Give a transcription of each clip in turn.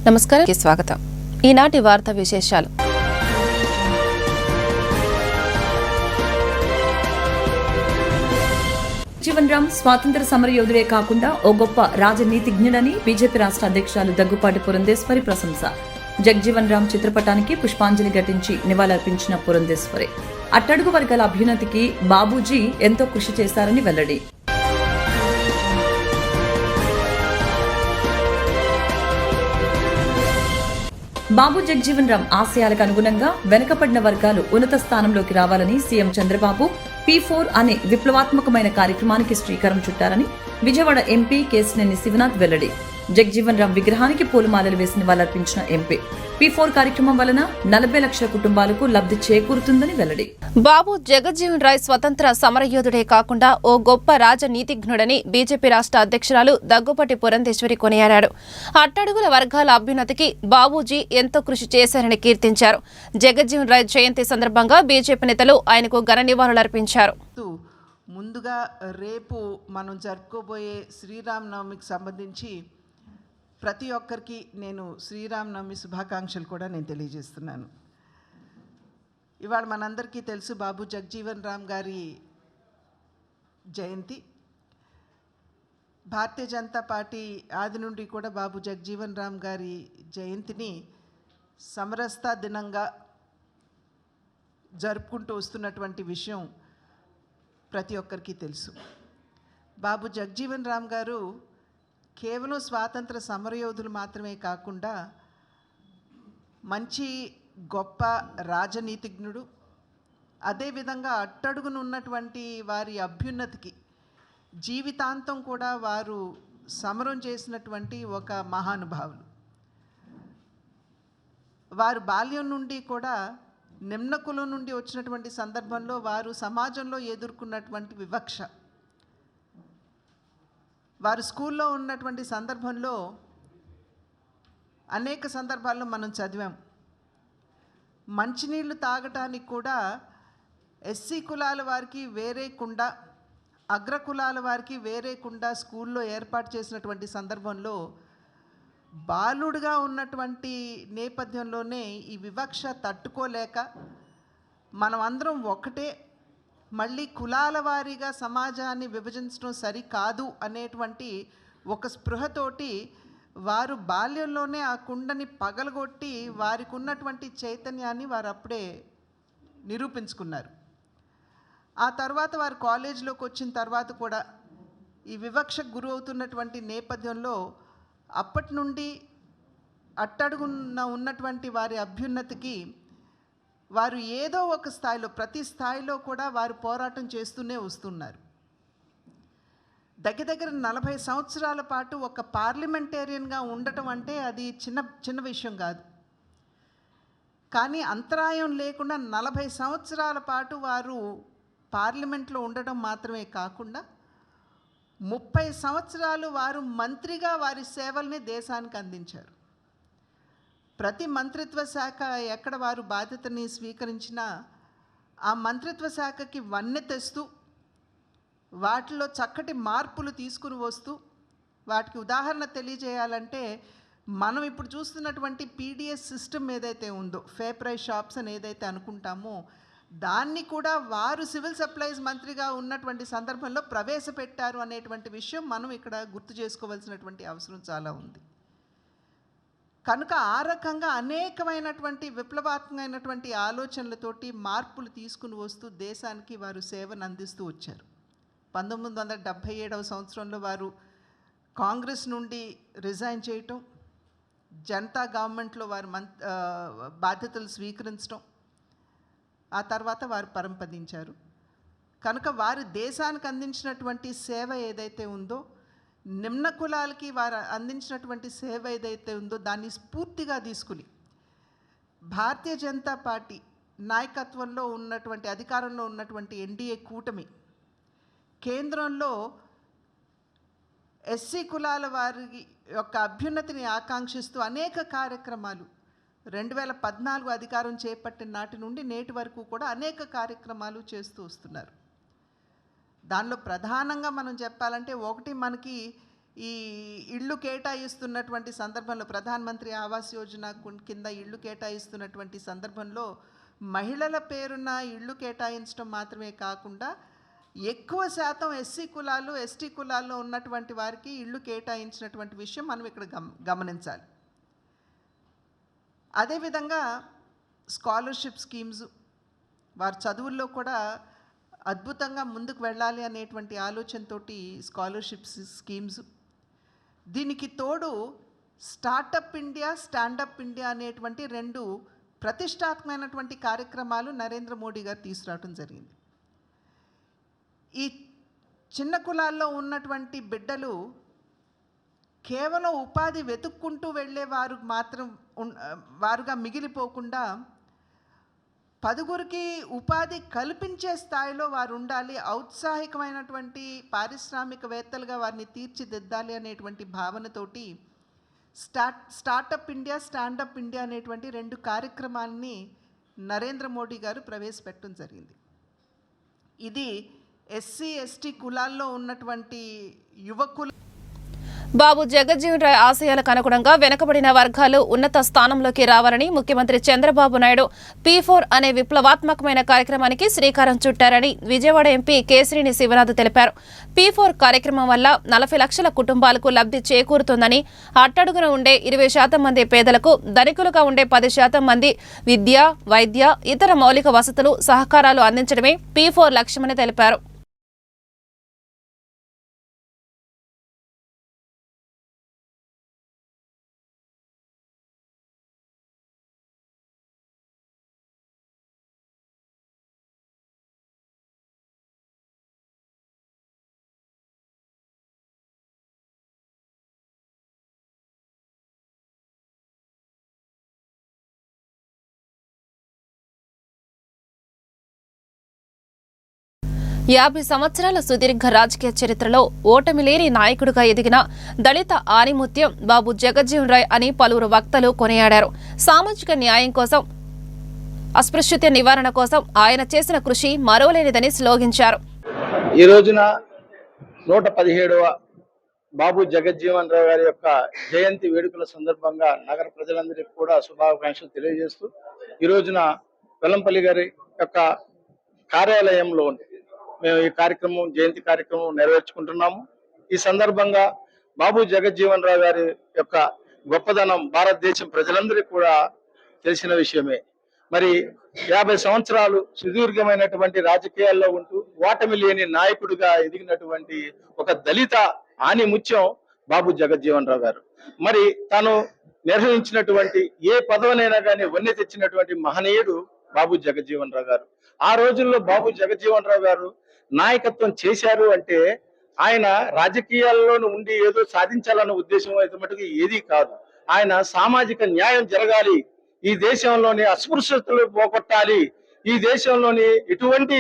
నమస్కారం, స్వాగతం. ఈనాటి వార్తా విశేషాలు. జగ్జీవన్ రామ్ స్వాతంత్ర సమరయోధుడే కాకుండా ఓ గొప్ప రాజనీతిజ్ఞుడని బీజేపీ రాష్ట్ర అధ్యక్షురాలు దగ్గుపాటి పురంధేశ్వరి ప్రశంస. జగ్జీవన్ రామ్ చిత్రపటానికి పుష్పాంజలి ఘటించి నివాళులర్పించిన పురంధేశ్వరి అట్టడుగు వర్గాల అభ్యున్నతికి బాబూజీ ఎంతో కృషి చేశారని వెల్లడి. బాబు జగ్జీవన్ రామ్ ఆశయాలకు అనుగుణంగా వెనుకబడిన వర్గాలు ఉన్నత స్థానంలోకి రావాలని సీఎం చంద్రబాబు P4 అనే విప్లవాత్మకమైన కార్యక్రమానికి శ్రీకారం చుట్టారని విజయవాడ ఎంపీ కేశినేని శివనాథ్ వెల్లడి. జగ్జీవన్ రామ్ విగ్రహానికి పూలమాలలు వేసి నివాళులర్పించిన ఎంపీ P4 కార్యక్రమం వలన 40 లక్షల కుటుంబాలకు లబ్ధి చేకూరుతుందని వెల్లడి. బాబు జగజ్జీవన్ రాయ్ స్వతంత్ర సమరయోధుడే కాకుండా ఓ గొప్ప రాజనీతిజ్ఞుడని బీజేపీ రాష్ట్ర అధ్యక్షురాలు దగ్గుపాటి పురంధేశ్వరి కొనియాడారు. అట్టడుగుల వర్గాల అభ్యున్నతికి బాబూజీ ఎంతో కృషి చేశారని కీర్తించారు. జగజ్జీవన్ రాయ్ జయంతి సందర్భంగా బీజేపీ నేతలు ఆయనకు ఘన నివాళులర్పించారు. ముందుగా రేపు మనం జరుపుకోబోయే శ్రీరామనవమికి సంబంధించి ప్రతి ఒక్కరికి నేను శ్రీరామనవమి శుభాకాంక్షలు కూడా నేను తెలియజేస్తున్నాను. ఇవాళ మనందరికీ తెలుసు బాబు జగ్జీవన్ రామ్ గారి జయంతి. భారతీయ జనతా పార్టీ ఆది నుండి కూడా బాబు జగ్జీవన్ రామ్ గారి జయంతిని సమరస్తా దినంగా జరుపుకుంటూ వస్తున్నటువంటి విషయం ప్రతి ఒక్కరికి తెలుసు. బాబు జగ్జీవన్ రామ్ గారు కేవలం స్వాతంత్ర సమరయోధులు మాత్రమే కాకుండా మంచి గొప్ప రాజనీతిజ్ఞుడు, అదేవిధంగా అట్టడుగునున్నటువంటి వారి అభ్యున్నతికి జీవితాంతం కూడా వారు సమరం చేసినటువంటి ఒక మహానుభావులు. వారు బాల్యం నుండి కూడా నిమ్న కులం నుండి వచ్చినటువంటి సందర్భంలో వారు సమాజంలో ఎదుర్కొన్నటువంటి వివక్ష, వారు స్కూల్లో ఉన్నటువంటి సందర్భంలో అనేక సందర్భాల్లో మనం చదివాం. మంచినీళ్ళు తాగటానికి కూడా ఎస్సీ కులాల వారికి వేరేకుండా, అగ్రకులాల వారికి వేరేకుండా స్కూల్లో ఏర్పాటు చేసినటువంటి సందర్భంలో బాలుడుగా ఉన్నటువంటి నేపథ్యంలోనే ఈ వివక్ష తట్టుకోలేక మనం అందరం ఒకటే, మళ్ళీ కులాల వారీగా సమాజాన్ని విభజించడం సరికాదు అనేటువంటి ఒక స్పృహతోటి వారు బాల్యంలోనే ఆ కుండని పగలగొట్టి వారికి ఉన్నటువంటి చైతన్యాన్ని వారు అప్పుడే నిరూపించుకున్నారు. ఆ తర్వాత వారు కాలేజీలోకి వచ్చిన తర్వాత కూడా ఈ వివక్షకు గురవుతున్నటువంటి నేపథ్యంలో అప్పటి నుండి అట్టడుగున ఉన్నటువంటి వారి అభ్యున్నతికి వారు ఏదో ఒక స్థాయిలో, ప్రతి స్థాయిలో కూడా వారు పోరాటం చేస్తూనే వస్తున్నారు. దగ్గర 40 సంవత్సరాల పాటు ఒక పార్లమెంటేరియన్గా ఉండటం అంటే అది చిన్న విషయం కాదు. కానీ అంతరాయం లేకుండా 40 సంవత్సరాల పాటు వారు పార్లమెంట్లో ఉండటం మాత్రమే కాకుండా 30 సంవత్సరాలు వారు మంత్రిగా వారి సేవల్ని దేశానికి అందించారు. ప్రతి మంత్రిత్వ శాఖ ఎక్కడ వారు బాధ్యతని స్వీకరించినా ఆ మంత్రిత్వ శాఖకి వన్నె తెస్తూ వాటిలో చక్కటి మార్పులు తీసుకుని వస్తూ, వాటికి ఉదాహరణ తెలియజేయాలంటే మనం ఇప్పుడు చూస్తున్నటువంటి PDS సిస్టమ్ ఏదైతే ఉందో, ఫే ప్రైస్ షాప్స్ అని ఏదైతే అనుకుంటామో, దాన్ని కూడా వారు సివిల్ సప్లైస్ మంత్రిగా ఉన్నటువంటి సందర్భంలో ప్రవేశపెట్టారు అనేటువంటి విషయం మనం ఇక్కడ గుర్తు చేసుకోవాల్సినటువంటి అవసరం చాలా ఉంది. కనుక ఆ రకంగా అనేకమైనటువంటి విప్లవాత్మకమైనటువంటి ఆలోచనలతోటి మార్పులు తీసుకుని వస్తూ దేశానికి వారు సేవను అందిస్తూ వచ్చారు. 1977వ సంవత్సరంలో వారు కాంగ్రెస్ నుండి రిజైన్ చేయటం, జనతా గవర్నమెంట్లో వారు బాధ్యతలు స్వీకరించడం, ఆ తర్వాత వారు పరంపదించారు. కనుక వారు దేశానికి అందించినటువంటి సేవ ఏదైతే ఉందో, నిమ్న కులాలకి వారు అందించినటువంటి సేవ ఏదైతే ఉందో దాన్ని స్ఫూర్తిగా తీసుకుని భారతీయ జనతా పార్టీ నాయకత్వంలో ఉన్నటువంటి, అధికారంలో ఉన్నటువంటి NDA కూటమి కేంద్రంలో ఎస్సీ కులాల వారి యొక్క అభ్యున్నతిని ఆకాంక్షిస్తూ అనేక కార్యక్రమాలు 2014 అధికారం చేపట్టిన నాటి నుండి నేటి వరకు కూడా అనేక కార్యక్రమాలు చేస్తూ వస్తున్నారు. దానిలో ప్రధానంగా మనం చెప్పాలంటే ఒకటి, మనకి ఈ ఇళ్ళు కేటాయిస్తున్నటువంటి సందర్భంలో ప్రధానమంత్రి ఆవాస్ యోజన కింద ఇళ్ళు కేటాయిస్తున్నటువంటి సందర్భంలో మహిళల పేరున ఇళ్ళు కేటాయించడం మాత్రమే కాకుండా ఎక్కువ శాతం ఎస్సీ కులాలు ఎస్టీ కులాల్లో ఉన్నటువంటి వారికి ఇళ్ళు కేటాయించినటువంటి విషయం మనం ఇక్కడ గమనించాలి. అదేవిధంగా స్కాలర్షిప్ స్కీమ్స్, వారి చదువుల్లో కూడా అద్భుతంగా ముందుకు వెళ్ళాలి అనేటువంటి ఆలోచనతోటి స్కాలర్షిప్ స్కీమ్స్, దీనికి తోడు స్టార్టప్ ఇండియా, స్టాండప్ ఇండియా అనేటువంటి 2 ప్రతిష్టాత్మకమైనటువంటి కార్యక్రమాలు నరేంద్ర మోడీ గారు తీసుకురావడం జరిగింది. ఈ చిన్న కులాల్లో ఉన్నటువంటి బిడ్డలు కేవలం ఉపాధి వెతుక్కుంటూ వెళ్ళేవారు వారుగా మిగిలిపోకుండా 10గురికి ఉపాధి కల్పించే స్థాయిలో వారు ఉండాలి, ఔత్సాహికమైనటువంటి పారిశ్రామికవేత్తలుగా వారిని తీర్చిదిద్దాలి అనేటువంటి భావనతోటి స్టార్టప్ ఇండియా, స్టాండప్ ఇండియా అనేటువంటి 2 కార్యక్రమాలని నరేంద్ర మోడీ గారు ప్రవేశపెట్టడం జరిగింది. ఇది ఎస్సీ ఎస్టీ కులాల్లో ఉన్నటువంటి యువకులు బాబు జగజ్జీవన్ రాయ్ ఆశయాలకు అనుగుణంగా వెనుకబడిన వర్గాలు ఉన్నత స్థానంలోకి రావాలని ముఖ్యమంత్రి చంద్రబాబు నాయుడు P4 అనే విప్లవాత్మకమైన కార్యక్రమానికి శ్రీకారం చుట్టారని విజయవాడ ఎంపీ కేశినేని శివనాథ్ తెలిపారు. P4 కార్యక్రమం వల్ల 40 లక్షల కుటుంబాలకు లబ్ధి చేకూరుతుందని, అట్టడుగున ఉండే 20% మంది పేదలకు, ధనికులుగా ఉండే 10% మంది విద్య, వైద్య, ఇతర మౌలిక వసతులు, సహకారాలు అందించడమే P4 లక్ష్యమని తెలిపారు. యాభై సంవత్సరాల సుదీర్ఘ రాజకీయ చరిత్రలో ఓటమి లేని నాయకుడిగా ఎదిగిన దళిత ఆణిముత్యం బాబు జగజ్జీవన్ రాయ్ అని పలువురు వక్తలు కొనియాడారు. సామాజిక న్యాయం కోసం, అస్పృశ్యత నివారణ కోసం ఆయన చేసిన కృషి మరోలేనిదని శ్లాఘించారు. ఈ రోజున 117వ బాబు జగజ్జీవన్ రాయ్ గారి యొక్క జయంతి వేడుకల సందర్భంగా నగర ప్రజలందరికీ కూడా శుభాకాంక్షలు తెలియజేస్తూ ఈ రోజున వెల్లంపల్లి గారి యొక్క కార్యాలయంలో మేము ఈ కార్యక్రమం, జయంతి కార్యక్రమం నెరవేర్చుకుంటున్నాము. ఈ సందర్భంగా బాబు జగజ్జీవన్ రాయ్ గారి యొక్క గొప్పదనం భారతదేశం ప్రజలందరికీ కూడా తెలిసిన విషయమే. మరి 50 సంవత్సరాలు సుదీర్ఘమైనటువంటి రాజకీయాల్లో ఉంటూ ఓటమి లేని నాయకుడిగా ఎదిగినటువంటి ఒక దళిత ఆణిముత్యం బాబు జగజ్జీవన్ రాయ్ గారు. మరి తను నిర్వహించినటువంటి ఏ పదవినైనా కానీ వన్నె తెచ్చినటువంటి మహనీయుడు బాబు జగజ్జీవన్ రాయ్ గారు. ఆ రోజుల్లో బాబు జగజ్జీవన్ రాయ్ గారు నాయకత్వం చేశారు అంటే ఆయన రాజకీయాల్లో ఉండి ఏదో సాధించాలన్న ఉద్దేశం అయితే మటుకు ఏదీ కాదు. ఆయన సామాజిక న్యాయం జరగాలి, ఈ దేశంలోని అస్పృశ్యతలు పోగొట్టాలి, ఈ దేశంలోని ఎటువంటి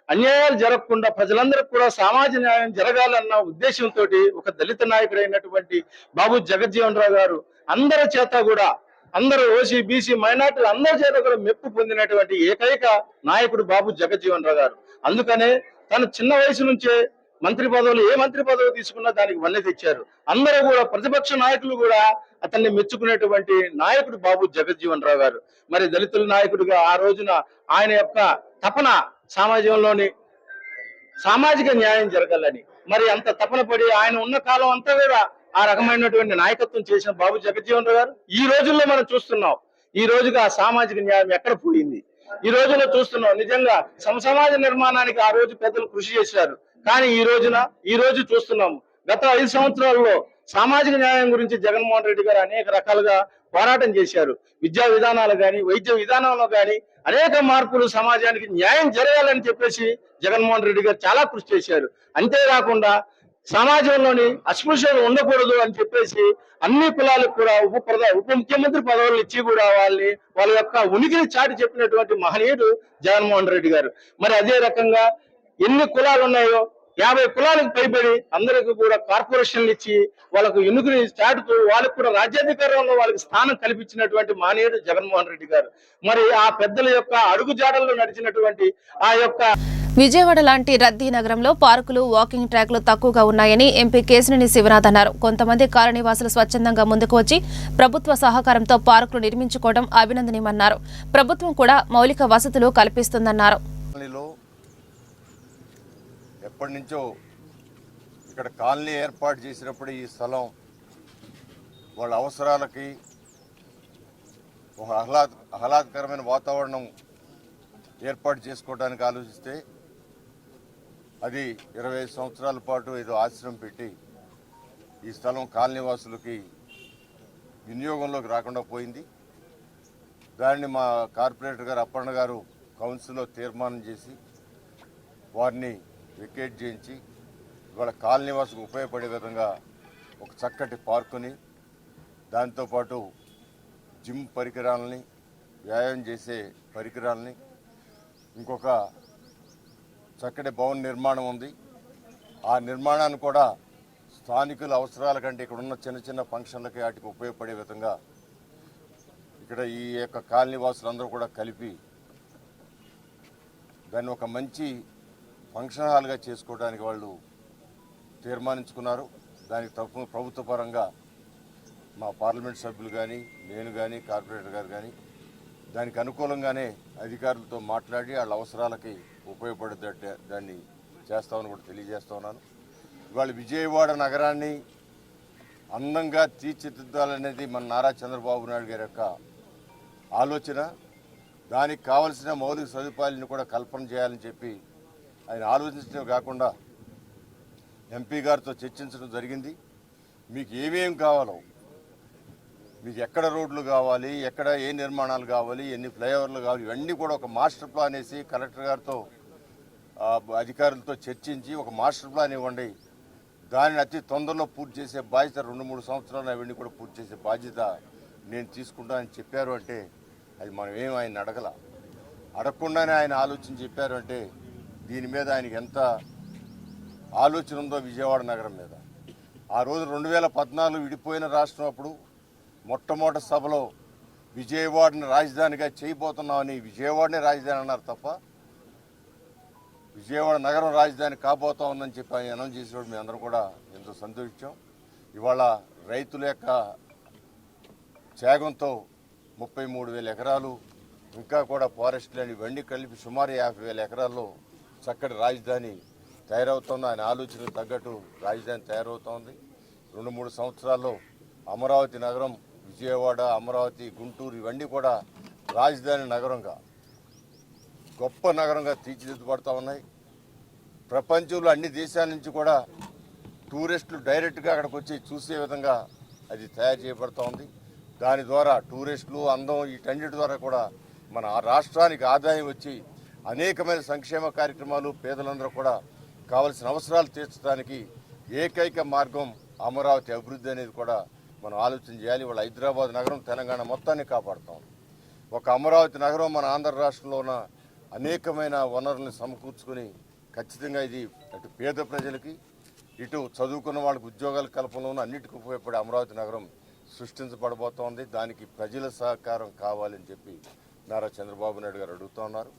అన్యాయాలు జరగకుండా ప్రజలందరికీ కూడా సామాజిక న్యాయం జరగాలన్న ఉద్దేశంతో ఒక దళిత నాయకుడైనటువంటి బాబు జగజ్జీవన్ రాయ్ గారు అందరి చేత కూడా, అందరూ ఓసీ, బీసీ, మైనార్టీలు అందరి చేత కూడా మెప్పు పొందినటువంటి ఏకైక నాయకుడు బాబు జగజ్జీవన్ రాయ్ గారు. అందుకనే తను చిన్న వయసు నుంచే మంత్రి పదవులు, ఏ మంత్రి పదవి తీసుకున్నా దానికి వన్నె తెచ్చారు. అందరూ కూడా ప్రతిపక్ష నాయకులు కూడా అతన్ని మెచ్చుకునేటువంటి నాయకుడు బాబు జగజ్జీవన్ రాయ్ గారు. మరి దళితుల నాయకుడిగా ఆ రోజున ఆయన యొక్క తపన సమాజంలోని సామాజిక న్యాయం జరగాలని, మరి అంత తపన పడి ఆయన ఉన్న కాలం అంతా కూడా ఆ రకమైనటువంటి నాయకత్వం చేసిన బాబు జగజ్జీవన్ రాయ్ గారు ఈ రోజుల్లో మనం చూస్తున్నాం. ఈ రోజుగా ఆ సామాజిక న్యాయం ఎక్కడ పోయింది? ఈ రోజులో చూస్తున్నాం. నిజంగా సమాజ నిర్మాణానికి ఆ రోజు పెద్దలు కృషి చేశారు. కానీ ఈ రోజు చూస్తున్నాము, గత 5 సంవత్సరాల్లో సామాజిక న్యాయం గురించి జగన్మోహన్ రెడ్డి గారు అనేక రకాలుగా పోరాటం చేశారు. విద్యా విధానాలు కానీ, వైద్య విధానంలో కానీ అనేక మార్పులు, సమాజానికి న్యాయం జరగాలని చెప్పేసి జగన్మోహన్ రెడ్డి గారు చాలా కృషి చేశారు. అంతేకాకుండా సమాజంలోని అస్పృశ్యత ఉండకూడదు అని చెప్పేసి అన్ని కులాలకు కూడా ఉప ముఖ్యమంత్రి పదవులు ఇచ్చి కూడా వాళ్ళ యొక్క ఉనికిని చాటి చెప్పినటువంటి మహనీయుడు జగన్మోహన్ రెడ్డి గారు. మరి అదే రకంగా ఎన్ని కులాలు ఉన్నాయో 50 కులాలకు పైబడి అందరికీ కూడా కార్పొరేషన్లు ఇచ్చి వాళ్ళకు ఎన్నికని చాటుతూ వాళ్ళకు కూడా రాజ్యాధికారంలో వాళ్ళకి స్థానం కల్పించినటువంటి మహనీయుడు జగన్మోహన్ రెడ్డి గారు. మరి ఆ పెద్దల యొక్క అడుగు జాడల్లో నడిచినటువంటి ఆ యొక్క విజయవాడ లాంటి రద్దీ నగరంలో పార్కులు, వాకింగ్ ట్రాక్లు తక్కువగా ఉన్నాయని ఎంపీ కేశినేని శివనాథ్ అన్నారు. కొంతమంది కాలనీవాసులు స్వచ్ఛందంగా ముందుకు వచ్చి ప్రభుత్వ సహకారంతో పార్కులు నిర్మించుకోవడం అభినందనీయమన్నారు. ప్రభుత్వం కూడా మౌలిక వసతులు కల్పిస్తుందన్నారు. ఎప్పటి నుంచో ఇక్కడ కాలనీ ఏర్పాటు చేసినప్పుడు ఈ స్థలం వాళ్ళ అవసరాలకి ఒక ఆహ్లాదకరమైన వాతావరణం ఏర్పాటు చేసుకోవడానికి ఆలోచిస్తే అది 25 సంవత్సరాల పాటు ఏదో ఆశ్రమం పెట్టి ఈ స్థలం కాలనీవాసులకి వినియోగంలోకి రాకుండా పోయింది. దాన్ని మా కార్పొరేటర్ గారు అప్పన్న గారు కౌన్సిల్లో తీర్మానం చేసి వారిని వెకేట్ చేయించి ఇవాళ కాలనీవాసులకు ఉపయోగపడే విధంగా ఒక చక్కటి పార్కుని, దాంతోపాటు జిమ్ పరికరాలని, వ్యాయామం చేసే పరికరాలని, ఇంకొక చక్కటి భవన నిర్మాణం ఉంది. ఆ నిర్మాణాన్ని కూడా స్థానికుల అవసరాల కంటే ఇక్కడ ఉన్న చిన్న చిన్న ఫంక్షన్లకి వాటికి ఉపయోగపడే విధంగా ఇక్కడ ఈ యొక్క కాలనీ వాసులందరూ కూడా కలిపి దాన్ని ఒక మంచి ఫంక్షన్ హాల్గా చేసుకోవడానికి వాళ్ళు తీర్మానించుకున్నారు. దానికి తరఫున ప్రభుత్వ పరంగా మా పార్లమెంట్ సభ్యులు కానీ, నేను కానీ, కార్పొరేటర్ గారు కానీ దానికి అనుకూలంగానే అధికారులతో మాట్లాడి వాళ్ళ అవసరాలకి ఉపయోగపడేటట్టు దాన్ని చేస్తామని కూడా తెలియజేస్తా ఉన్నాను. ఇవాళ విజయవాడ నగరాన్ని అందంగా తీర్చిదిద్దాలనేది మన నారా చంద్రబాబు నాయుడు గారి యొక్క ఆలోచన. దానికి కావలసిన మౌలిక సదుపాయాలను కూడా కల్పన చేయాలని చెప్పి ఆయన ఆలోచించడమే కాకుండా ఎంపీ గారితో చర్చించడం జరిగింది. మీకు ఏమేం కావాలో, మీకు ఎక్కడ రోడ్లు కావాలి, ఎక్కడ ఏ నిర్మాణాలు కావాలి, ఎన్ని ఫ్లైఓవర్లు కావాలి, ఇవన్నీ కూడా ఒక మాస్టర్ ప్లాన్ వేసి కలెక్టర్ గారితో అధికారులతో చర్చించి ఒక మాస్టర్ ప్లాన్ ఇవ్వండి, దానిని అతి తొందరలో పూర్తి చేసే బాధ్యత 2-3 సంవత్సరాలు అవన్నీ కూడా పూర్తి చేసే బాధ్యత నేను తీసుకుంటానని చెప్పారు. అంటే అది మనం ఏం ఆయన అడగకుండానే ఆయన ఆలోచన చెప్పారు అంటే దీని మీద ఆయనకి ఎంత ఆలోచన ఉందో విజయవాడ నగరం మీద. ఆ రోజు 2014 విడిపోయిన రాష్ట్రం అప్పుడు మొట్టమొదటి సభలో విజయవాడని రాజధానిగా చేయబోతున్నామని విజయవాడనే రాజధాని అన్నారు తప్ప విజయవాడ నగరం రాజధాని కాబోతా ఉందని చెప్పి ఆయన అనౌన్స్ చేసినప్పుడు మేము అందరం కూడా ఎంతో సంతోషించాం. ఇవాళ రైతుల యొక్క త్యాగంతో 33,000 ఎకరాలు ఇంకా కూడా ఫారెస్ట్ ల్యాండ్ ఇవన్నీ కలిపి సుమారు 50,000 ఎకరాల్లో చక్కటి రాజధాని తయారవుతుంది. ఆయన ఆలోచనకు తగ్గట్టు రాజధాని తయారవుతోంది. 2-3 సంవత్సరాల్లో అమరావతి నగరం, విజయవాడ, అమరావతి, గుంటూరు ఇవన్నీ కూడా రాజధాని నగరంగా, గొప్ప నగరంగా తీర్చిదిద్దబడుతూ ఉన్నాయి. ప్రపంచంలో అన్ని దేశాల నుంచి కూడా టూరిస్టులు డైరెక్ట్గా అక్కడికి వచ్చి చూసే విధంగా అది తయారు చేయబడుతూ ఉంది. దాని ద్వారా టూరిస్టులు, అందం, వీటన్నిటి ద్వారా కూడా మన రాష్ట్రానికి ఆదాయం వచ్చి అనేకమైన సంక్షేమ కార్యక్రమాలు, పేదలందరూ కూడా కావలసిన అవసరాలు తీర్చడానికి ఏకైక మార్గం అమరావతి అభివృద్ధి అనేది కూడా మనం ఆలోచన చేయాలి. వాళ్ళ హైదరాబాద్ నగరం తెలంగాణ మొత్తాన్ని కాపాడుతాం. ఒక అమరావతి నగరం మన ఆంధ్ర రాష్ట్రంలో ఉన్న అనేకమైన వనరులను సమకూర్చుకొని ఖచ్చితంగా ఇది అటు పేద ప్రజలకి, ఇటు చదువుకున్న వాళ్ళకి ఉద్యోగాల కల్పనలోనూ అన్నిటికీ ఉపయోగపడే అమరావతి నగరం సృష్టించబడబోతోంది. దానికి ప్రజల సహకారం కావాలని చెప్పి నారా చంద్రబాబు నాయుడు గారు అడుగుతూ ఉన్నారు.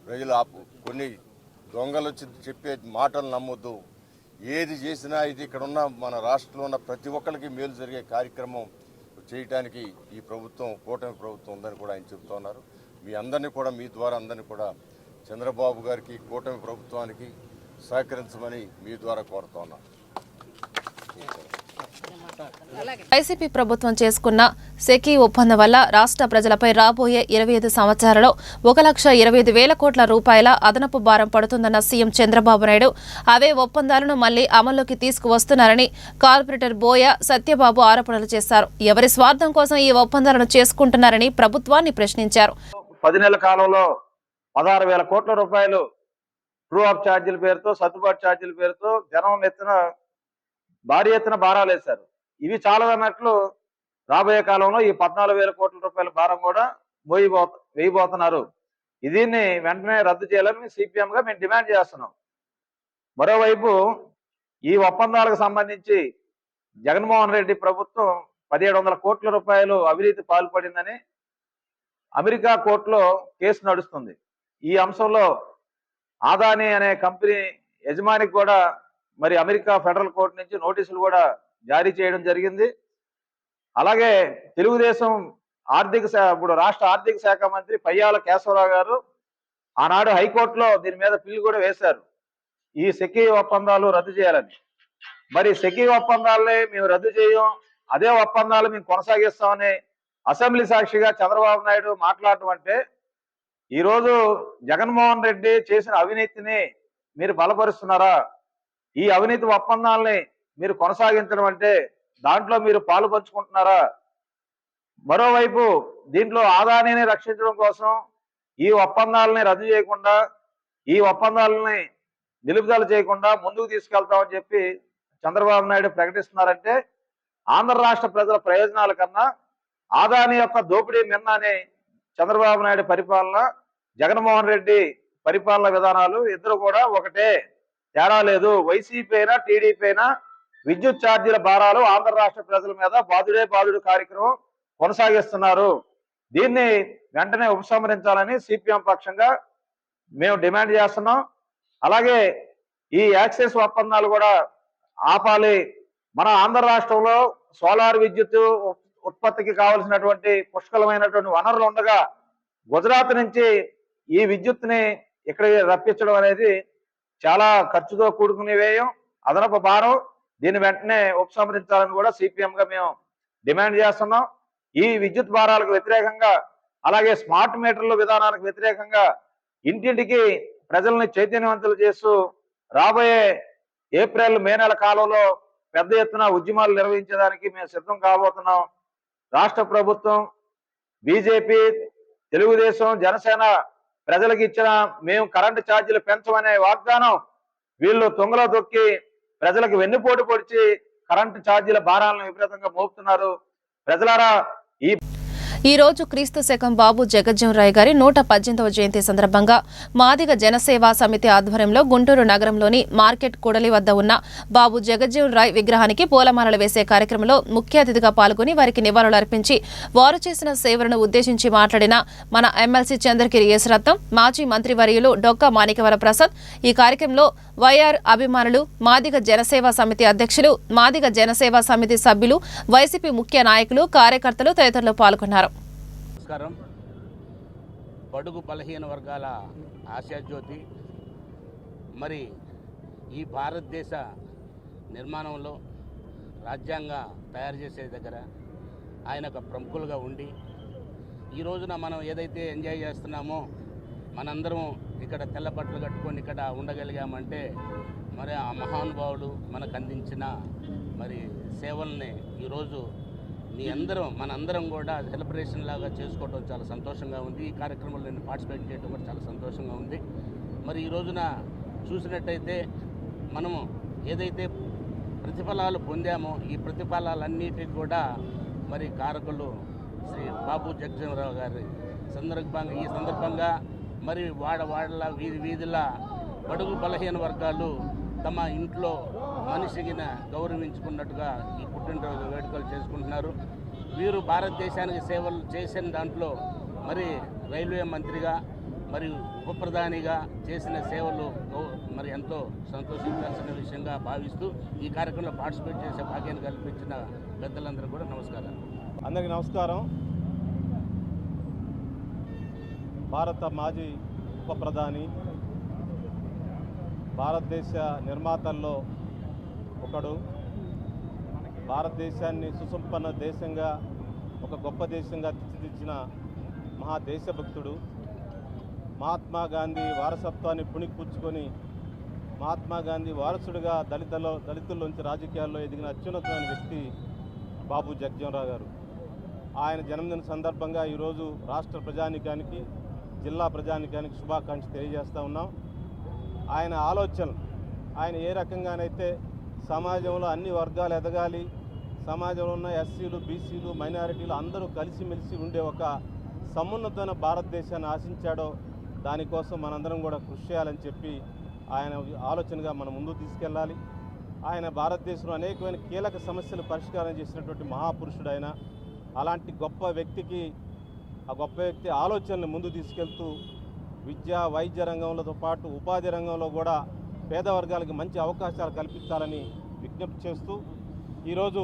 ప్రజలు కొన్ని దొంగలు వచ్చి చెప్పే మాటలు నమ్మొద్దు. ఏది చేసినా ఇది ఇక్కడ ఉన్న మన రాష్ట్రంలో ఉన్న ప్రతి ఒక్కరికి మేలు జరిగే కార్యక్రమం చేయడానికి ఈ ప్రభుత్వం, కూటమి ప్రభుత్వం ఉందని కూడా ఆయన చెబుతూ ఉన్నారు. మీ అందరినీ కూడా, మీ ద్వారా అందరినీ కూడా చంద్రబాబు గారికి, కూటమి ప్రభుత్వానికి సహకరించమని మీ ద్వారా కోరుతా ఉన్నాను. వైసీపీ ప్రభుత్వం చేసుకున్న సెకీ ఒప్పందం వల్ల రాష్ట్ర ప్రజలపై రాబోయే 25 సంవత్సరాలలో 1,25,000 కోట్ల రూపాయల అదనపు భారం పడుతుందన్న సీఎం చంద్రబాబు నాయుడు అవే ఒప్పందాలను మళ్లీ అమల్లోకి తీసుకువస్తున్నారని కార్పొరేటర్ బోయ సత్యబాబు ఆరోపణలు చేశారు. ఎవరి స్వార్థం కోసం ఈ ఒప్పందాలను చేసుకుంటున్నారని ప్రభుత్వాన్ని ప్రశ్నించారు. 10 నెలల కాలంలో 16,000 కోట్ల రూపాయలు ట్రూ అప్ ఛార్జీల పేరుతో, సర్దుబాటు ఛార్జీల పేరుతో జనం భారీ ఎత్తున భారాలు వేశారు. ఇవి చాలా అన్నట్లు రాబోయే కాలంలో ఈ 14,000 కోట్ల రూపాయల భారం కూడా వేయబోతున్నారు. దీన్ని వెంటనే రద్దు చేయాలని సిపిఎంగా మేము డిమాండ్ చేస్తున్నాం. మరోవైపు ఈ ఒప్పందాలకు సంబంధించి జగన్మోహన్ రెడ్డి ప్రభుత్వం 1,700 కోట్ల రూపాయలు అవినీతి పాల్పడిందని అమెరికా కోర్టులో కేసు నడుస్తుంది. ఈ అంశంలో ఆదాని అనే కంపెనీ యజమానికి కూడా మరి అమెరికా ఫెడరల్ కోర్టు నుంచి నోటీసులు కూడా జారీ చేయడం జరిగింది. అలాగే తెలుగుదేశం ఇప్పుడు రాష్ట్ర ఆర్థిక శాఖ మంత్రి పయ్యాల కేశవరావు గారు ఆనాడు హైకోర్టులో దీని మీద పిల్లు కూడా వేశారు, ఈ సెకీ ఒప్పందాలు రద్దు చేయాలని. మరి సెకీ ఒప్పందాలని మేము రద్దు చేయం, అదే ఒప్పందాలు మేము కొనసాగిస్తామని అసెంబ్లీ సాక్షిగా చంద్రబాబు నాయుడు మాట్లాడటం అంటే, ఈరోజు జగన్మోహన్ రెడ్డి చేసిన అవినీతిని మీరు బలపరుస్తున్నారా? ఈ అవినీతి ఒప్పందాలని మీరు కొనసాగించడం అంటే దాంట్లో మీరు పాలు పంచుకుంటున్నారా? మరోవైపు దీంట్లో ఆదాయాన్ని రక్షించడం కోసం ఈ ఒప్పందాలని రద్దు చేయకుండా, ఈ ఒప్పందాలని నిలుపుదల చేయకుండా ముందుకు తీసుకెళ్తామని చెప్పి చంద్రబాబు నాయుడు ప్రకటిస్తున్నారంటే, ఆంధ్ర రాష్ట్ర ప్రజల ప్రయోజనాల కన్నా ఆదాని యొక్క దోపిడీ మిన్నాని చంద్రబాబు నాయుడు పరిపాలన, జగన్మోహన్ రెడ్డి పరిపాలన విధానాలు ఇద్దరు కూడా ఒకటే, తేడా లేదు. వైసీపీ అయినా టీడీపీ అయినా విద్యుత్ ఛార్జీల భారాలు ఆంధ్ర రాష్ట్ర ప్రజల మీద బాదుడే బాదుడు కార్యక్రమం కొనసాగిస్తున్నారు. దీన్ని వెంటనే ఉపసంహరించాలని సిపిఎం పక్షంగా మేము డిమాండ్ చేస్తున్నాం. అలాగే ఈ యాక్సెస్ ఒప్పందాలు కూడా ఆపాలి. మన ఆంధ్ర రాష్ట్రంలో సోలార్ విద్యుత్ ఉత్పత్తికి కావలసినటువంటి పుష్కలమైనటువంటి వనరులు ఉండగా గుజరాత్ నుంచి ఈ విద్యుత్ని ఇక్కడికి రప్పించడం అనేది చాలా ఖర్చుతో కూడుకునే వ్యయం, అదనపు భారం. దీన్ని వెంటనే ఉపసంహరించాలని కూడా సిపిఎంగా మేము డిమాండ్ చేస్తున్నాం. ఈ విద్యుత్ భారాలకు వ్యతిరేకంగా, అలాగే స్మార్ట్ మీటర్ల విధానానికి వ్యతిరేకంగా ఇంటింటికి ప్రజల్ని చైతన్యవంతులు చేస్తూ రాబోయే ఏప్రిల్ మే నెల కాలంలో పెద్ద ఎత్తున ఉద్యమాలు నిర్వహించడానికి మేము సిద్ధం కాబోతున్నాం. రాష్ట్ర ప్రభుత్వం, బీజేపీ, తెలుగుదేశం, జనసేన ప్రజలకు ఇచ్చిన మేము కరెంటు ఛార్జీలు పెంచమనే వాగ్దానం వీళ్ళు తుంగలో తొక్కి ప్రజలకు వెన్నుపోటు పొడిచి కరెంటు ఛార్జీల భారాలను విపరీతంగా మోపుతున్నారు. ప్రజలారా, ఈ రోజు క్రీస్తు శకం బాబు జగజ్జీవన్ రాయ్ గారి 118వ జయంతి సందర్భంగా మాదిగ జనసేవా సమితి ఆధ్వర్యంలో గుంటూరు నగరంలోని మార్కెట్ కూడలి వద్ద ఉన్న బాబు జగజ్జీవన్ రాయ్ విగ్రహానికి పూలమాలలు వేసే కార్యక్రమంలో ముఖ్య అతిథిగా పాల్గొని వారికి నివాళులు అర్పించి వారు చేసిన సేవలను ఉద్దేశించి మాట్లాడిన మన ఎమ్మెల్సీ చంద్రగిరి యేసరత్నం, మాజీ మంత్రివర్యులు డొక్కా మాణిక్యవర ప్రసాద్, ఈ కార్యక్రమంలో వైఆర్ అభిమానులు, మాదిగ జనసేవా సమితి అధ్యక్షులు, మాదిగ జనసేవా సమితి సభ్యులు, వైసీపీ ముఖ్య నాయకులు, కార్యకర్తలు తదితరులు పాల్గొన్నారు. నమస్కారం. బడుగు బలహీన వర్గాల ఆశాజ్యోతి, మరి ఈ భారతదేశ నిర్మాణంలో రాజ్యాంగ తయారు చేసే దగ్గర ఆయన ఒక ప్రముఖులుగా ఉండి, ఈ రోజున మనం ఏదైతే ఎంజాయ్ చేస్తున్నామో, మనందరం ఇక్కడ తెల్ల బట్టలు కట్టుకొని ఇక్కడ ఉండగలిగామంటే మరి ఆ మహానుభావుడు మనకు అందించిన మరి సేవల్ని ఈరోజు మనందరం కూడా సెలబ్రేషన్ లాగా చేసుకోవడం చాలా సంతోషంగా ఉంది. ఈ కార్యక్రమంలో నేను పార్టిసిపేట్ చేయడం కూడా చాలా సంతోషంగా ఉంది. మరి ఈ రోజున చూసినట్టయితే మనము ఏదైతే ప్రతిఫలాలు పొందామో, ఈ ప్రతిఫలాలన్నిటికి కూడా మరి కారకులు శ్రీ బాబు జగజ్జీవన్ రావు గారి ఈ సందర్భంగా మరి వాడల వీధిల బడుగు బలహీన వర్గాలు తమ ఇంట్లో మనిషిని గౌరవించుకున్నట్టుగా ఈ పుట్టినరోజు వేడుకలు చేసుకుంటున్నారు. వీరు భారతదేశానికి సేవలు చేసిన దాంట్లో మరి రైల్వే మంత్రిగా మరియు ఉప ప్రధానిగా చేసిన సేవలు మరి ఎంతో సంతోషించాల్సిన విషయంగా భావిస్తూ ఈ కార్యక్రమంలో పార్టిసిపేట్ చేసే భాగ్యాన్ని కల్పించిన పెద్దలందరూ కూడా నమస్కారం. అందరికీ నమస్కారం. భారత మాజీ ఉప ప్రధాని, భారతదేశ నిర్మాతల్లో ఒకడు, భారతదేశాన్ని సుసంపన్న దేశంగా, ఒక గొప్ప దేశంగా తీర్చిదిద్దిన మహాదేశభక్తుడు, మహాత్మా గాంధీ వారసత్వాన్ని పుణికిపుచ్చుకొని మహాత్మా గాంధీ వారసుడిగా దళితుల్లోంచి రాజకీయాల్లో ఎదిగిన అత్యున్నతమైన వ్యక్తి బాబు జగజ్జీవన్ రావు గారు. ఆయన జన్మదిన సందర్భంగా ఈరోజు రాష్ట్ర ప్రజానీకానికి, జిల్లా ప్రజానీకానికి శుభాకాంక్షలు తెలియజేస్తూ ఉన్నాం. ఆయన ఆలోచనలు, ఆయన ఏ రకంగానైతే సమాజంలో అన్ని వర్గాలు ఎదగాలి, సమాజంలో ఉన్న ఎస్సీలు, బీసీలు, మైనారిటీలు అందరూ కలిసిమెలిసి ఉండే ఒక సమున్నతమైన భారతదేశాన్ని ఆశించాడో దానికోసం మనందరం కూడా కృషి చేయాలని చెప్పి ఆయన ఆలోచనగా మనం ముందుకు తీసుకెళ్ళాలి. ఆయన భారతదేశంలో అనేకమైన కీలక సమస్యలు పరిష్కారం చేసినటువంటి మహాపురుషుడు ఆయన. అలాంటి గొప్ప వ్యక్తి ఆలోచనలు ముందు తీసుకెళ్తూ విద్య వైద్య రంగంలో పాటు ఉపాధి రంగంలో కూడా పేద వర్గాలకి మంచి అవకాశాలు కల్పించాలని విజ్ఞప్తి చేస్తూ ఈరోజు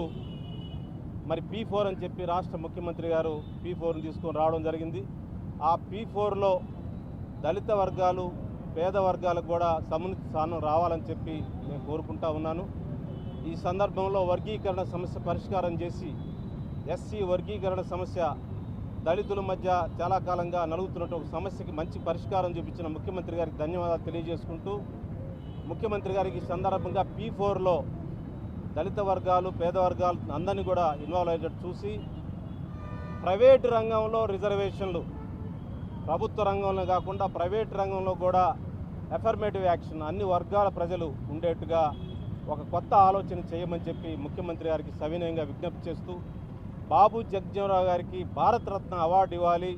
మరి P4 అని చెప్పి రాష్ట్ర ముఖ్యమంత్రి గారు P4ని తీసుకొని రావడం జరిగింది. ఆ P4లో దళిత వర్గాలు పేద వర్గాలకు కూడా సమున్నత స్థానం రావాలని చెప్పి నేను కోరుకుంటా ఉన్నాను. ఈ సందర్భంలో వర్గీకరణ సమస్య పరిష్కారం చేసి ఎస్సీ వర్గీకరణ సమస్య దళితుల మధ్య చాలా కాలంగా నలుగుతున్నట్టు ఒక సమస్యకి మంచి పరిష్కారం చూపించిన ముఖ్యమంత్రి గారికి ధన్యవాదాలు తెలియజేసుకుంటూ ముఖ్యమంత్రి గారికి ఈ సందర్భంగా P4లో దళిత వర్గాలు పేద వర్గాలు అందరినీ కూడా ఇన్వాల్వ్ అయ్యేటట్టు చూసి ప్రైవేటు రంగంలో రిజర్వేషన్లు ప్రభుత్వ రంగంలో కాకుండా ప్రైవేట్ రంగంలో కూడా అఫర్మేటివ్ యాక్షన్ అన్ని వర్గాల ప్రజలు ఉండేట్టుగా ఒక కొత్త ఆలోచన చేయమని చెప్పి ముఖ్యమంత్రి గారికి సవినయంగా విజ్ఞప్తి చేస్తూ బాబు జగజ్జీవనరావు గారికి భారతరత్న అవార్డు ఇవ్వాలి,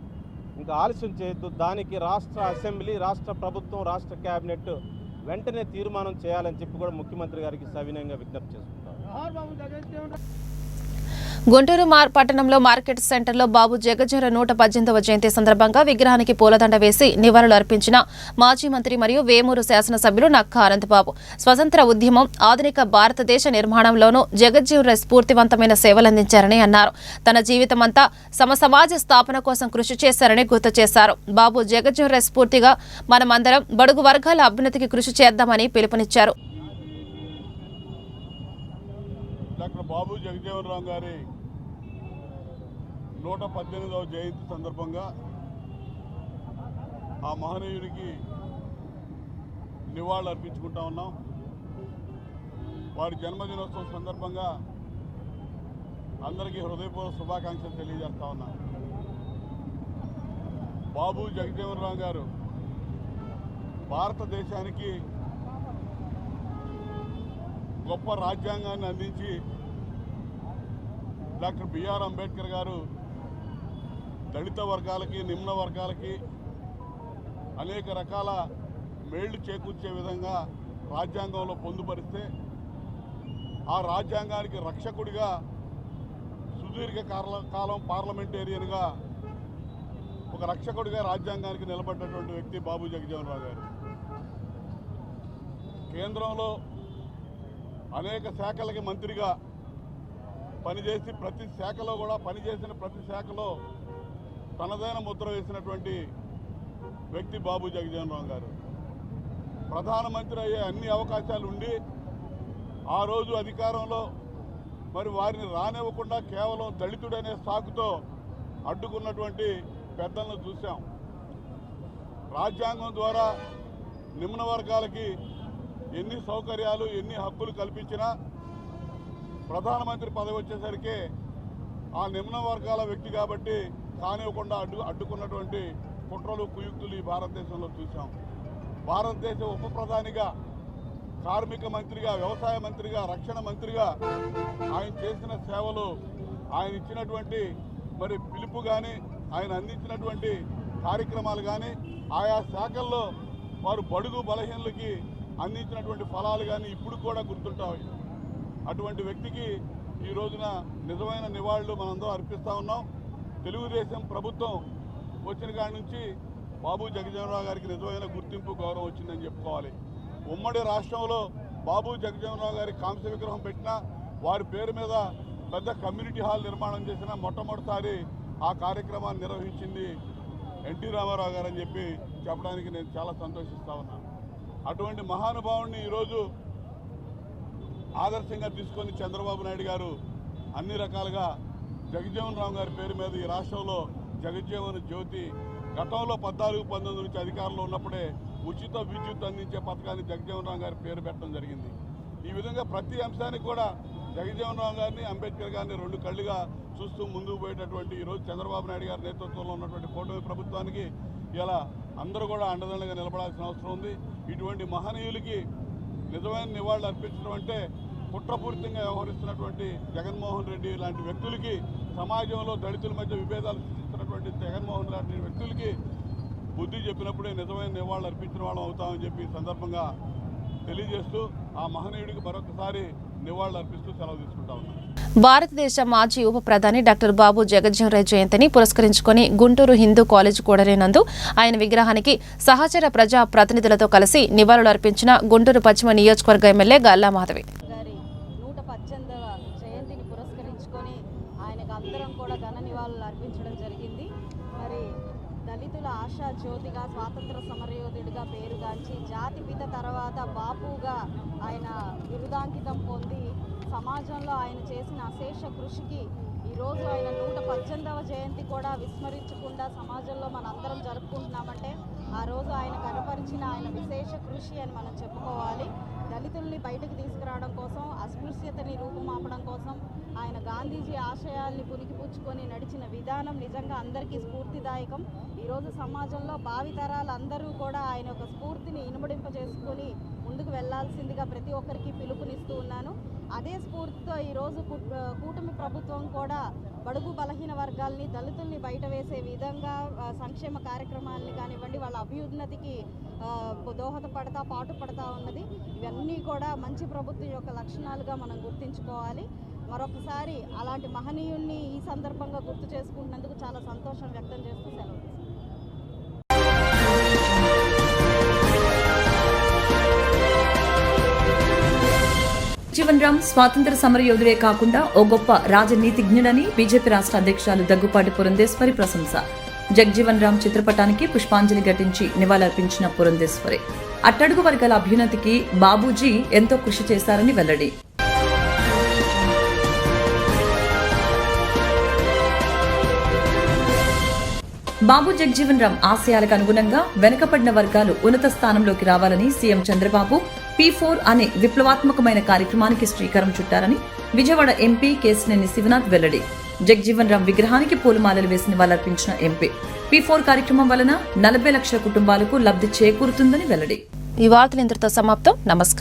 ఇంకా ఆలస్యం చేయొద్దు, దానికి రాష్ట్ర అసెంబ్లీ రాష్ట్ర ప్రభుత్వం రాష్ట్ర కేబినెట్ వెంటనే తీర్మానం చేయాలని చెప్పి కూడా ముఖ్యమంత్రి గారికి సవినయంగా విజ్ఞప్తి చేస్తున్నారు. గుంటూరు పట్టణంలో మార్కెట్ సెంటర్లో బాబు జగజ్జీవనరావు 118వ జయంతి సందర్భంగా విగ్రహానికి పూలదండ వేసి నివాళులు అర్పించిన మాజీ మంత్రి మరియు వేమూరు శాసనసభ్యులు నక్కా అనంతబాబు స్వతంత్ర ఉద్యమం ఆధునిక భారతదేశ నిర్మాణంలోనూ జగజ్జీవనరావు స్ఫూర్తివంతమైన సేవలందించారని అన్నారు. తన జీవితమంతా సమాజ స్థాపన కోసం కృషి చేశారని గుర్తు చేశారు. బాబు జగజ్జీవనరావు స్ఫూర్తిగా మనమందరం బడుగు వర్గాల అభ్యున్నతికి కృషి చేద్దామని పిలుపునిచ్చారు. డాక్టర్ బాబు జగజ్జీవనరావు గారి 118వ జయంతి సందర్భంగా ఆ మహనీయుడికి నివాళులు అర్పించుకుంటా ఉన్నాం. వారి జన్మదినోత్సవం సందర్భంగా అందరికీ హృదయపూర్వక శుభాకాంక్షలు తెలియజేస్తా ఉన్నాం. బాబు జగజ్జీవనరావు గారు భారతదేశానికి గొప్ప రాజ్యాంగాన్ని అందించి డాక్టర్ బిఆర్ అంబేద్కర్ గారు దళిత వర్గాలకి నిమ్న వర్గాలకి అనేక రకాల మేళ్లు చేకూర్చే విధంగా రాజ్యాంగంలో పొందుపరిస్తే ఆ రాజ్యాంగానికి రక్షకుడిగా సుదీర్ఘ కాలం పార్లమెంటేరియన్గా ఒక రక్షకుడిగా రాజ్యాంగానికి నిలబడ్డటువంటి వ్యక్తి బాబు జగజ్జీవనరావు గారు. కేంద్రంలో అనేక శాఖలకి మంత్రిగా పనిచేసి పనిచేసిన ప్రతి శాఖలో తనదైన ముద్ర వేసినటువంటి వ్యక్తి బాబు జగజ్జీవనరావు గారు. ప్రధానమంత్రి అయ్యే అన్ని అవకాశాలు ఉండి ఆ రోజు అధికారంలో మరి వారిని రానివ్వకుండా కేవలం దళితుడనే సాకుతో అడ్డుకున్నటువంటి పెద్దలను చూశాం. రాజ్యాంగం ద్వారా నిమ్న వర్గాలకి ఎన్ని సౌకర్యాలు ఎన్ని హక్కులు కల్పించినా ప్రధానమంత్రి పదవి వచ్చేసరికి ఆ నిమ్న వర్గాల వ్యక్తి కాబట్టి కానివ్వకుండా అడ్డుకున్నటువంటి కుట్రలు కుయుక్తులు ఈ భారతదేశంలో చూసాం. భారతదేశ ఉప ప్రధానిగా కార్మిక మంత్రిగా వ్యవసాయ మంత్రిగా రక్షణ మంత్రిగా ఆయన చేసిన సేవలు ఆయన ఇచ్చినటువంటి మరి పిలుపు కానీ ఆయన అందించినటువంటి కార్యక్రమాలు కానీ ఆయా శాఖల్లో వారు బడుగు బలహీనులకి అందించినటువంటి ఫలాలు కానీ ఇప్పుడు కూడా గుర్తుంటాయి. అటువంటి వ్యక్తికి ఈ రోజున నిజమైన నివాళులు మనందరం అర్పిస్తూ ఉన్నాం. తెలుగుదేశం ప్రభుత్వం వచ్చిన కాడి నుంచి బాబు జగజ్జీవనరావు గారికి నిజమైన గుర్తింపు గౌరవం వచ్చిందని చెప్పుకోవాలి. ఉమ్మడి రాష్ట్రంలో బాబు జగజ్జీవనరావు గారి కాంస్య విగ్రహం పెట్టినా వారి పేరు మీద పెద్ద కమ్యూనిటీ హాల్ నిర్మాణం చేసిన మొట్టమొదటిసారి ఆ కార్యక్రమాన్ని నిర్వహించింది ఎన్టీ రామారావు గారు అని చెప్పి చెప్పడానికి నేను చాలా సంతోషిస్తా ఉన్నాను. అటువంటి మహానుభావుడిని ఈరోజు ఆదర్శంగా తీసుకొని చంద్రబాబు నాయుడు గారు అన్ని రకాలుగా జగజ్జీవనరావు గారి పేరు మీద ఈ రాష్ట్రంలో జగజ్జీవన జ్యోతి గతంలో 14-19 నుంచి అధికారంలో ఉన్నప్పుడే ఉచిత విద్యుత్ అందించే పథకాన్ని జగజ్జీవనరావు గారి పేరు పెట్టడం జరిగింది. ఈ విధంగా ప్రతి అంశానికి కూడా జగజ్జీవనరావు గారిని అంబేద్కర్ గారిని రెండు కళ్ళుగా చూస్తూ ముందుకు పోయేటటువంటి ఈరోజు చంద్రబాబు నాయుడు గారి నేతృత్వంలో ఉన్నటువంటి కూటమి ప్రభుత్వానికి ఇలా అందరూ కూడా అండదండగా నిలబడాల్సిన అవసరం ఉంది. ఇటువంటి మహనీయులకి నిజమైన నివాళులు అర్పించడం అంటే కుట్రపూరితంగా వ్యవహరిస్తున్నటువంటి జగన్మోహన్ రెడ్డి లాంటి వ్యక్తులకి, సమాజంలో దళితుల మధ్య విభేదాలు సృష్టిస్తున్నటువంటి జగన్మోహన్ లాంటి వ్యక్తులకి బుద్ధి చెప్పినప్పుడే నిజమైన నివాళులు అర్పించిన వాళ్ళం అవుతామని చెప్పి సందర్భంగా తెలియజేస్తూ ఆ మహనీయుడికి మరొకసారి నివాళులు అర్పిస్తూ సెలవు తీసుకుంటా ఉన్నాను. భారతదేశ మాజీ ఉప ప్రధాని డాక్టర్ బాబు జగజ్జీవన్ రాయ్ జయంతిని పురస్కరించుకుని గుంటూరు హిందూ కాలేజ్ కూడలినందు ఆయన విగ్రహానికి సహచర ప్రజా ప్రతినిధులతో కలిసి నివాళులు అర్పించిన గుంటూరు పశ్చిమ నియోజకవర్గ ఎమ్మెల్యే గల్లా మాధవి. గారి 118వ జయంతిని పురస్కరించుకొని ఆయనకు అందరం కూడా ఘన నివాళులు అర్పించడం జరిగింది. మరి దళితుల ఆశా జ్యోతిగా, స్వాతంత్ర సమరయోధుడిగా పేరుగాంచి జాతిపిత తర్వాత బాపుగా ఆయన బిరుదాంకితం పొంది సమాజంలో ఆయన చేసిన అశేష కృషికి ఈరోజు ఆయన 118వ జయంతి కూడా విస్మరించకుండా సమాజంలో మనందరం జరుపుకుంటున్నామంటే ఆ రోజు ఆయన కనపరిచిన ఆయన విశేష కృషి అని మనం చెప్పుకోవాలి. దళితుల్ని బయటకు తీసుకురావడం కోసం, అస్పృశ్యతని రూపుమాపడం కోసం ఆయన గాంధీజీ ఆశయాల్ని పునికిపుచ్చుకొని నడిచిన విధానం నిజంగా అందరికీ స్ఫూర్తిదాయకం. ఈరోజు సమాజంలో భావితరాలు అందరూ కూడా ఆయన యొక్క స్ఫూర్తిని ఇనుమడింపజేసుకొని ముందుకు వెళ్లాల్సిందిగా ప్రతి ఒక్కరికి పిలుపునిస్తూ ఉన్నాను. అదే స్ఫూర్తితో ఈరోజు కూటమి ప్రభుత్వం కూడా బడుగు బలహీన వర్గాల్ని, దళితుల్ని బయట వేసే విధంగా సంక్షేమ కార్యక్రమాలని కానివ్వండి, వాళ్ళ అభ్యున్నతికి దోహదపడతా పాటుపడతా ఉన్నది. ఇవన్నీ కూడా మంచి ప్రభుత్వం యొక్క లక్షణాలుగా మనం గుర్తించుకోవాలి. మరొకసారి అలాంటి మహనీయుల్ని ఈ సందర్భంగా గుర్తు చేసుకుంటున్నందుకు చాలా సంతోషం వ్యక్తం చేస్తూ సెలవు. జగజ్జీవన్ రామ్ స్వాతంత్ర సమరయోధుడే కాకుండా ఓ గొప్ప రాజనీతిజ్ఞుడని బీజేపీ రాష్ట్ర అధ్యక్షురాలు దగ్గుపాటి పురంధేశ్వరి ప్రశంస. జగజ్జీవన్ రామ్ చిత్రపటానికి పుష్పాంజలి ఘటించి నివాళులర్పించిన పురంధేశ్వరి అట్టడుగు వర్గాల అభ్యున్నతికి బాబూజీ ఎంతో కృషి చేశారని వెల్లడి. బాబు జగజ్జీవన్ రామ్ ఆశయాలకు అనుగుణంగా వెనుకబడిన వర్గాలు ఉన్నత స్థానంలోకి రావాలని సీఎం చంద్రబాబు P4 అనే విప్లవాత్మకమైన కార్యక్రమానికి శ్రీకారం చుట్టారని విజయవాడ ఎంపీ కేశినేని శివనాథ్ వెల్లడి. జగజ్జీవన్ రామ్ విగ్రహానికి పూలమాలలు వేసి నివాళులర్పించిన ఎంపీ P4 కార్యక్రమం వలన 40 లక్షల కుటుంబాలకు లబ్ధి చేకూరుతుందని వెల్లడి. ఈ వార్తలు ఇంతటితో సమాప్తం. నమస్కారం.